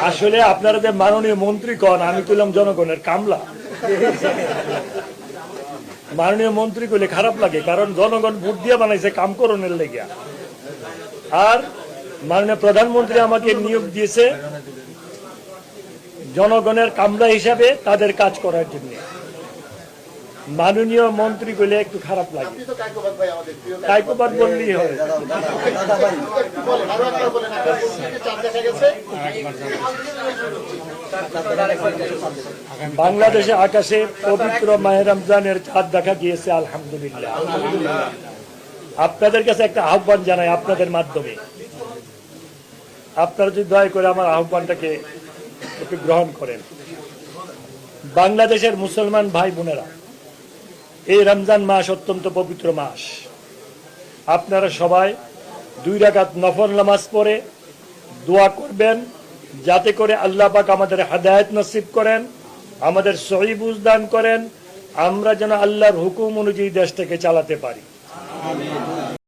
আসলে আপনারা যে মাননীয় মন্ত্রী কন, আমি কইলাম জনগণের কামলা। মাননীয় মন্ত্রী কইলে খারাপ লাগে, কারণ জনগণ ভোট দিয়ে বানাইছে কাম করণের লেগিয়া। আর মাননীয় প্রধানমন্ত্রী আমাকে নিয়োগ দিয়েছে জনগণের কামলা হিসাবে তাদের কাজ করার জন্য। মাননীয় মন্ত্রী কইলে একটু খারাপ লাগে, কাইকোবাদ বললেই হয়। বাংলাদেশে আকাশে পবিত্র মাহে রমজানের চাঁদ দেখা গিয়েছে, আলহামদুলিল্লাহ। আপনাদের কাছে একটা আহ্বান জানাই আপনাদের মাধ্যমে, আপনারা যদি দয়া করে আমার আহ্বানটাকে একটু গ্রহণ করেন। বাংলাদেশের মুসলমান ভাই বোনেরা, এই রমজান মাস অত্যন্ত পবিত্র মাস। আপনারা সবাই 2 রাকাত নফল নামাজ পড়ে দোয়া করবেন, যাতে করে আল্লাহ পাক আমাদের হেদায়েত নসিব করেন, আমাদের সহি বুঝ দান করেন, আমরা যেন আল্লাহর হুকুম অনুযায়ী দেশটাকে চালাতে পারি।